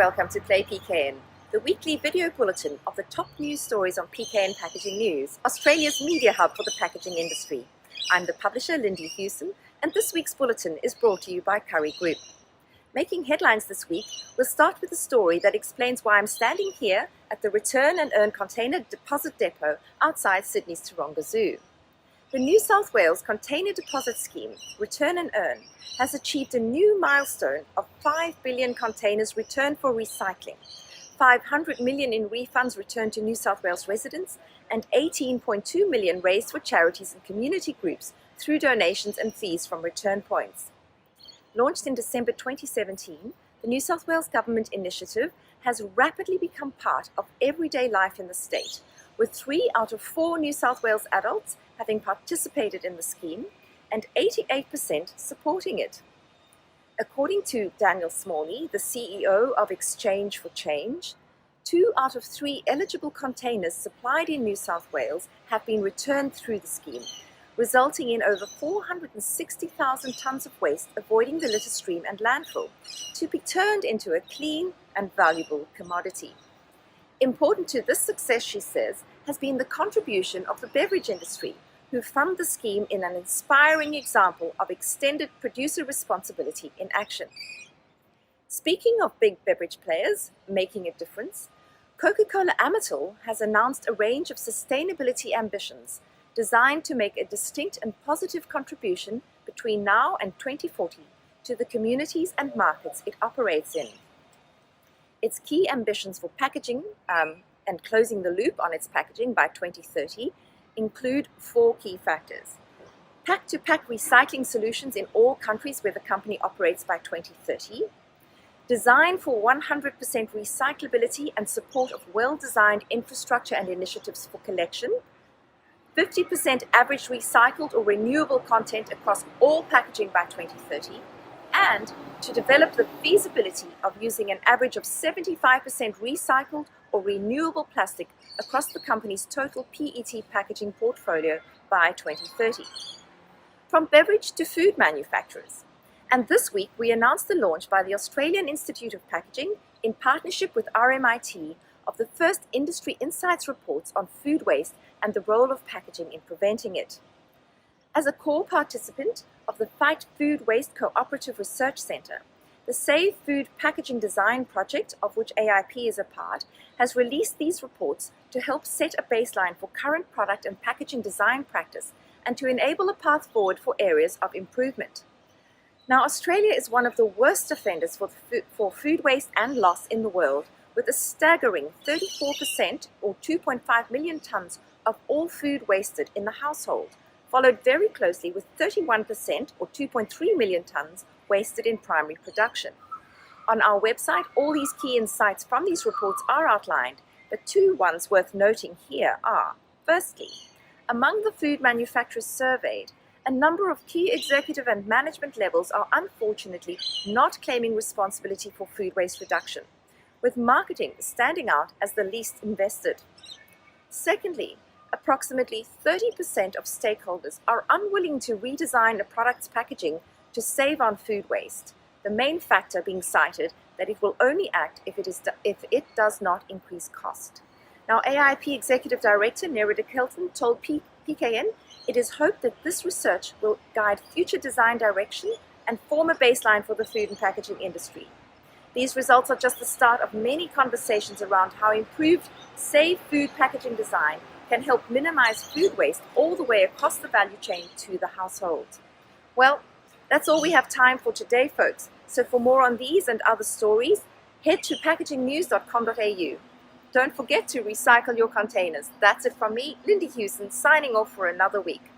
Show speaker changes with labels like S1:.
S1: welcome to Play PKN, the weekly video bulletin of the top news stories on PKN Packaging News, Australia's media hub for the packaging industry. I'm the publisher Lindy Hewson, and this week's bulletin is brought to you by Curry Group. Making headlines this week, we'll start with a story that explains why I'm standing here at the Return and Earn Container Deposit Depot outside Sydney's Taronga Zoo. The New South Wales Container Deposit Scheme, Return and Earn, has achieved a new milestone of 5 billion containers returned for recycling, 500 million in refunds returned to New South Wales residents, and 18.2 million raised for charities and community groups through donations and fees from return points. Launched in December 2017, the New South Wales Government initiative has rapidly become part of everyday life in the state, with 3 out of 4 New South Wales adults having participated in the scheme and 88% supporting it. According to Daniel Smalley, the CEO of Exchange for Change, 2 out of 3 eligible containers supplied in New South Wales have been returned through the scheme, resulting in over 460,000 tonnes of waste avoiding the litter stream and landfill to be turned into a clean and valuable commodity. Important to this success, she says, has been the contribution of the beverage industry, who fund the scheme in an inspiring example of extended producer responsibility in action. Speaking of big beverage players making a difference, Coca-Cola Amatil has announced a range of sustainability ambitions designed to make a distinct and positive contribution between now and 2040 to the communities and markets it operates in. Its key ambitions for packaging and closing the loop on its packaging by 2030 include 4 key factors. Pack-to-pack recycling solutions in all countries where the company operates by 2030. Design for 100% recyclability and support of well-designed infrastructure and initiatives for collection. 50% average recycled or renewable content across all packaging by 2030. And to develop the feasibility of using an average of 75% recycled or renewable plastic across the company's total PET packaging portfolio by 2030. From beverage to food manufacturers. And this week we announced the launch by the Australian Institute of Packaging in partnership with RMIT of the first industry insights reports on food waste and the role of packaging in preventing it. As a core participant of the Fight Food Waste Cooperative Research Centre, the Save Food Packaging Design project, of which AIP is a part, has released these reports to help set a baseline for current product and packaging design practice and to enable a path forward for areas of improvement. Now, Australia is one of the worst offenders for food waste and loss in the world, with a staggering 34% or 2.5 million tonnes of all food wasted in the household, followed very closely with 31% or 2.3 million tonnes wasted in primary production. On our website, all these key insights from these reports are outlined, but 2 ones worth noting here are, firstly, among the food manufacturers surveyed, a number of key executive and management levels are unfortunately not claiming responsibility for food waste reduction, with marketing standing out as the least invested. Secondly, approximately 30% of stakeholders are unwilling to redesign a product's packaging to save on food waste, the main factor being cited that it will only act if it does not increase cost. Now, AIP Executive Director Nerida Kelton told PKN it is hoped that this research will guide future design direction and form a baseline for the food and packaging industry. These results are just the start of many conversations around how improved, safe food packaging design can help minimize food waste all the way across the value chain to the household. Well, that's all we have time for today, folks. So for more on these and other stories, head to packagingnews.com.au. Don't forget to recycle your containers. That's it from me, Lindy Hewson, signing off for another week.